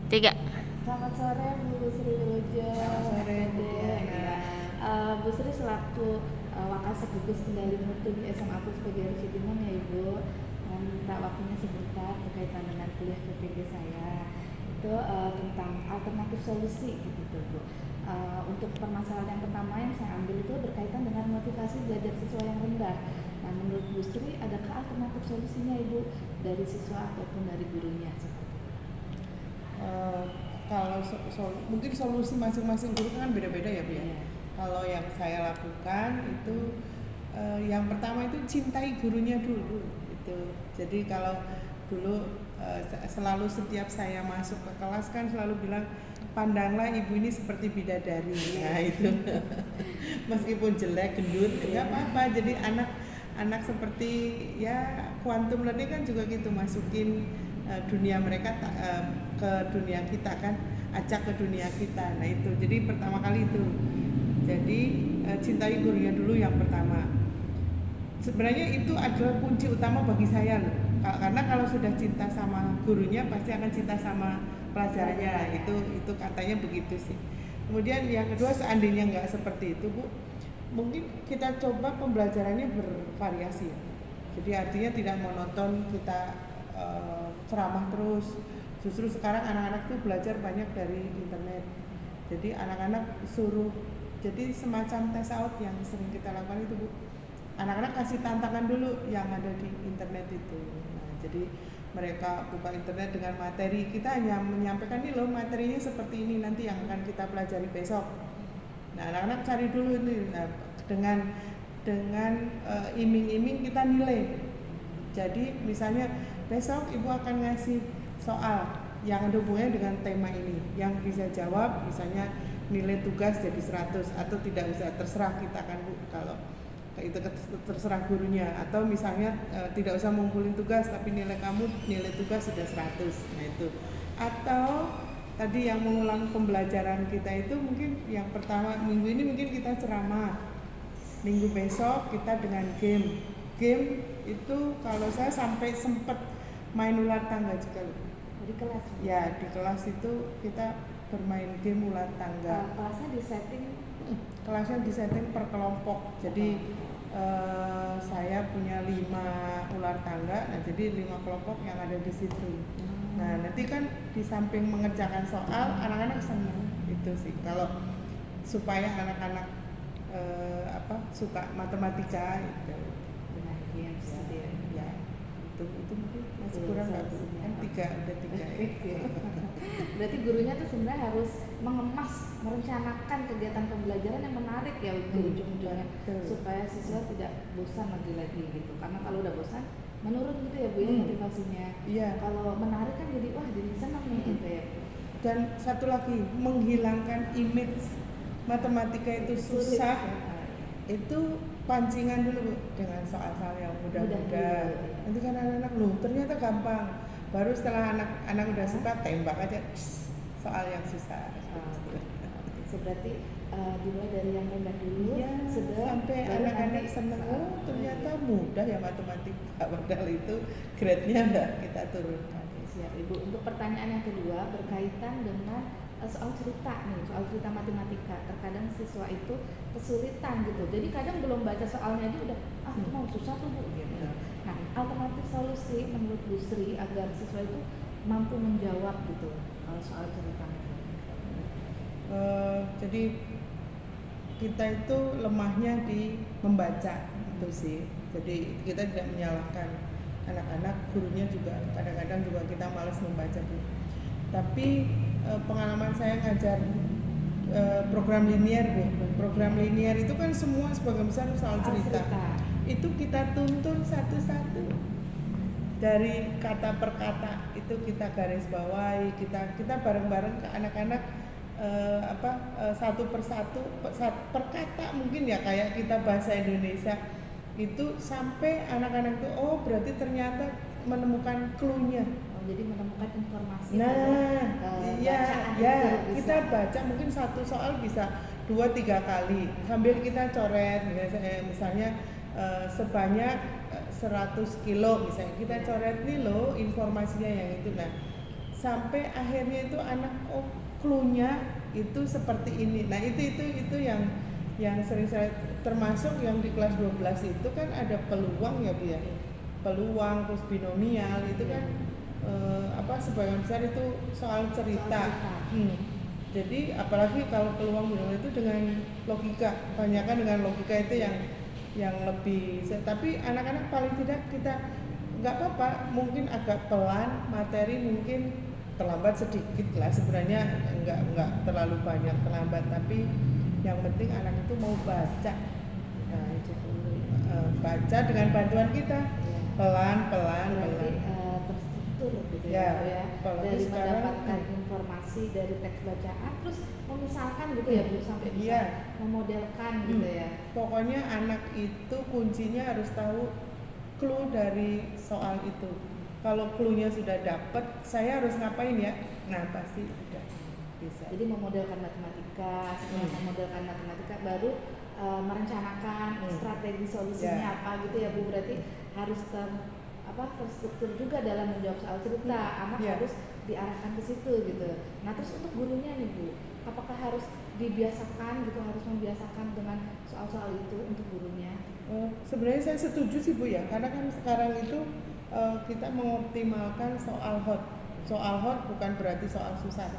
Tiga. Selamat sore Bu Sri Wilojo. Selamat sore Bu Diana. Ya. Bu Sri selaku Wakasek Gugus Kendali Mutu di SMA PGRI Cibinong ya Ibu, minta waktunya sebentar berkaitan dengan kuliah PPG saya. Itu tentang alternatif solusi gitu Bu. Untuk permasalahan yang pertama yang saya ambil itu berkaitan dengan motivasi belajar siswa yang rendah. Nah, menurut Bu Sri, adakah alternatif solusinya Ibu dari siswa ataupun dari gurunya? Kalau mungkin solusi masing-masing guru kan beda-beda ya Bu ya. Iya. Kalau yang saya lakukan itu yang pertama itu cintai gurunya dulu gitu. Jadi kalau dulu selalu setiap saya masuk ke kelas kan selalu bilang, pandanglah ibu ini seperti bidadari. Nah itu meskipun jelek, gendut, nggak apa-apa. Jadi anak seperti ya quantum learning kan juga gitu, masukin dunia mereka ke dunia kita kan, acak ke dunia kita. Nah itu jadi pertama kali itu, jadi cintai gurunya dulu yang pertama. Sebenarnya itu adalah kunci utama bagi saya loh, karena kalau sudah cinta sama gurunya pasti akan cinta sama pelajarannya. Itu katanya begitu sih. Kemudian yang kedua, seandainya nggak seperti itu Bu, mungkin kita coba pembelajarannya bervariasi ya. Jadi artinya tidak monoton kita ceramah terus. Justru sekarang anak-anak tuh belajar banyak dari internet. Jadi anak-anak suruh, jadi semacam test out yang sering kita lakukan itu Bu. Anak-anak kasih tantangan dulu yang ada di internet itu. Nah, jadi mereka buka internet dengan materi, kita hanya menyampaikan nih loh materinya seperti ini nanti yang akan kita pelajari besok. Nah, anak-anak cari dulu ini. Nah, dengan iming-iming kita nilai. Jadi misalnya besok ibu akan ngasih soal yang ada hubungannya dengan tema ini, yang bisa jawab misalnya nilai tugas jadi 100 atau tidak usah, terserah kita kan Bu, kalau itu terserah gurunya. Atau misalnya tidak usah ngumpulin tugas tapi nilai tugas sudah 100. Nah itu. Atau tadi yang mengulang pembelajaran kita itu mungkin yang pertama minggu ini mungkin kita ceramah, minggu besok kita dengan game itu kalau saya sampai sempat main ular tangga juga Di kelas? ya. Di kelas itu kita bermain game ular tangga. Kelasnya disetting per kelompok. Jadi saya punya 5 ular tangga. Nah jadi 5 kelompok yang ada di situ. Nah nanti kan di samping mengerjakan soal, anak-anak senang itu sih. Kalau supaya anak-anak suka matematika itu. Ya, itu mungkin masih kurang nggak Bu? Kan udah tiga ya. Berarti gurunya tuh sebenarnya harus mengemas, merencanakan kegiatan pembelajaran yang menarik ya ujung-ujungnya, supaya siswa tidak bosan lagi gitu. Karena kalau udah bosan menurun gitu ya Bu ya motivasinya. Iya. Kalau menarik kan jadi jadi senang nih gitu ya. Dan satu lagi, menghilangkan image matematika itu susah. Itu pancingan dulu Bu, dengan soal-soal yang mudah-mudah. Nanti kan anak-anak loh ternyata gampang. Baru setelah anak-anak udah suka, tembak aja soal yang susah. Berarti dimulai dari yang rendah dulu ya, sampai anak-anak seneng, oh ternyata mudah ya matematika. Padahal itu grade-nya enggak kita turunkan. Siap Ibu. Untuk pertanyaan yang kedua berkaitan dengan soal cerita matematika. Terkadang siswa itu kesulitan gitu. Jadi kadang belum baca soalnya aja udah mau susah tuh Bu gitu. Nah, alternatif solusi menurut Bu Sri agar siswa itu mampu menjawab gitu soal cerita matematika. Jadi kita itu lemahnya di membaca itu sih. Jadi kita tidak menyalahkan anak-anak, gurunya juga kadang-kadang juga kita malas membaca Bu. Tapi pengalaman saya ngajar program linier Bu. Program linier itu kan semua sebagian besar soal cerita. Itu kita tuntun satu-satu dari kata per kata, itu kita garis bawahi, kita bareng-bareng ke anak-anak satu persatu per kata mungkin ya, kayak kita bahasa Indonesia itu sampai anak-anak itu oh berarti ternyata menemukan clue-nya. Jadi menemukan informasi. Kita baca mungkin satu soal bisa 2-3 kali sambil kita coret misalnya sebanyak 100 kilo misalnya, kita coret nih loh informasinya yang itu. Nah sampai akhirnya itu anak clue-nya itu seperti ini. Nah, itu yang sering saya termasuk yang di kelas 12 itu kan ada peluang ya Bu ya. Peluang terus binomial itu kan sebagian besar itu soal cerita. Jadi apalagi kalau peluang binomial itu dengan logika, kebanyakan dengan logika itu yang lebih. Tapi anak-anak paling tidak kita nggak apa-apa, mungkin agak pelan, materi mungkin terlambat sedikit lah, sebenarnya nggak terlalu banyak terlambat, tapi yang penting anak itu mau baca. Nah, baca dengan bantuan kita pelan-pelan. Terstruktur gitu ya. Dari mendapatkan informasi dari teks bacaan terus memisalkan gitu ya Bu, sampai bisa memodelkan gitu ya. Pokoknya anak itu kuncinya harus tahu clue dari soal itu. Kalau clue-nya sudah dapat, saya harus ngapain ya? Nah, pasti udah bisa. Jadi memodelkan matematika, setelah memodelkan matematika baru merencanakan strategi solusinya apa gitu ya Bu. Berarti harus terstruktur juga dalam menjawab soal cerita. Anak harus diarahkan ke situ gitu. Nah, terus untuk gurunya nih Bu, apakah harus dibiasakan gitu, harus membiasakan dengan soal-soal itu untuk gurunya? Sebenarnya saya setuju sih Bu ya, karena kan sekarang itu kita mengoptimalkan soal hot. Soal hot bukan berarti soal susah,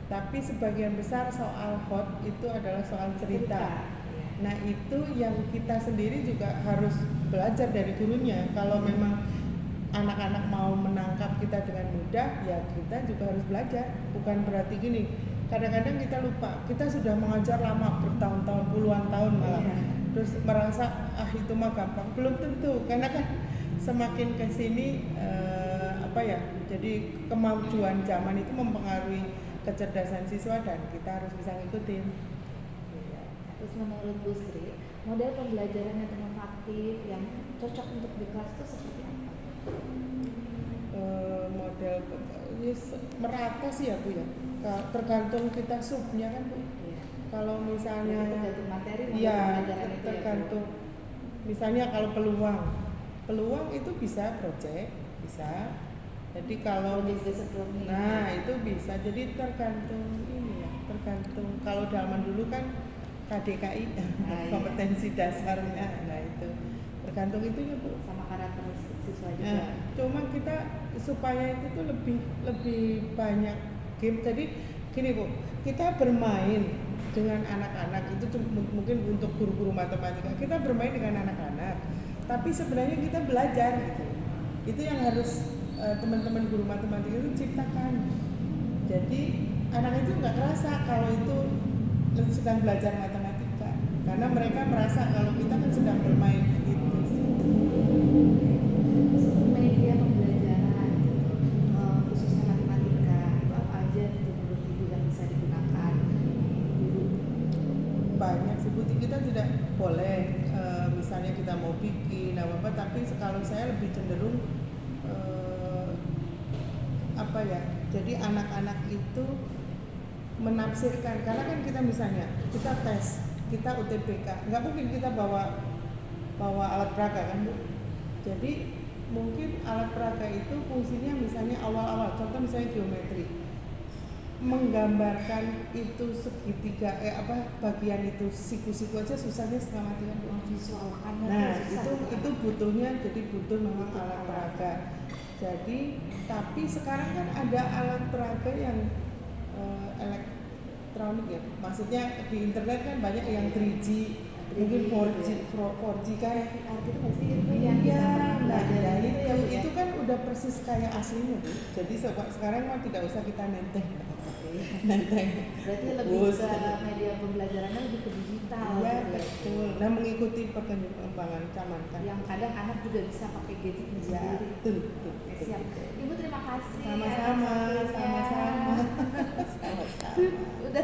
tapi sebagian besar soal hot itu adalah soal cerita. Nah, itu yang kita sendiri juga harus belajar dari gurunya. Kalau memang anak-anak mau menangkap kita dengan mudah, ya kita juga harus belajar. Bukan berarti gini, kadang-kadang kita lupa, kita sudah mengajar lama, bertahun-tahun, puluhan tahun malah, terus merasa itu mah gampang. Belum tentu, karena kan semakin kesini jadi kemajuan zaman itu mempengaruhi kecerdasan siswa dan kita harus bisa ngikutin. Terus menurut Bu Sri, model pembelajaran yang inovatif yang cocok untuk di kelas itu seperti apa? Model merata sih ya Bu ya, tergantung kita subnya kan Bu. Kalau misalnya tergantung materi, tergantung misalnya kalau peluang itu bisa project, bisa. Jadi kalau itu bisa. Jadi tergantung tergantung. Kalau zaman dulu kan KDKI, kompetensi dasarnya, nah itu tergantung itunya Bu, sama karakter siswa juga. Cuma kita supaya itu tuh lebih banyak game. Jadi gini Bu, kita bermain dengan anak-anak itu mungkin untuk guru-guru matematika, kita bermain dengan anak-anak, tapi sebenarnya kita belajar gitu. Itu yang harus teman-teman guru matematika itu ciptakan. Jadi anak itu nggak kerasa kalau itu sedang belajar matematika, karena mereka merasa kalau kita kan sedang bermain gitu. Media pembelajaran khususnya matematika itu apa aja gitu menurut Ibu yang bisa digunakan? Banyak sih Bu, kita tidak boleh misalnya kita mau bikin apa-apa, tapi kalau saya lebih cenderung jadi anak-anak itu menafsirkan, karena kan kita misalnya kita tes, kita UTBK, nggak mungkin kita bawa alat peraga kan Bu. Jadi mungkin alat peraga itu fungsinya misalnya awal-awal, contoh misalnya geometri, menggambarkan itu segitiga bagian itu siku-siku aja susahnya setengah mati kan Bu. Nah itu butuhnya, jadi butuh memang alat peraga. Jadi tapi sekarang kan ada alat peraga yang elektronik ya, maksudnya di internet kan banyak yang 3G, mungkin 4G kan. Itu kan udah persis kayak aslinya Bu. Jadi sekarang mah tidak usah kita nenteng. Berarti lebih ke media pembelajarannya lebih ke digital. Iya betul. Nah, mengikuti perkembangan zaman kan. Yang kadang anak juga bisa pakai gadgetnya sendiri. Betul. Siap. Ibu terima kasih. Sama-sama. Udah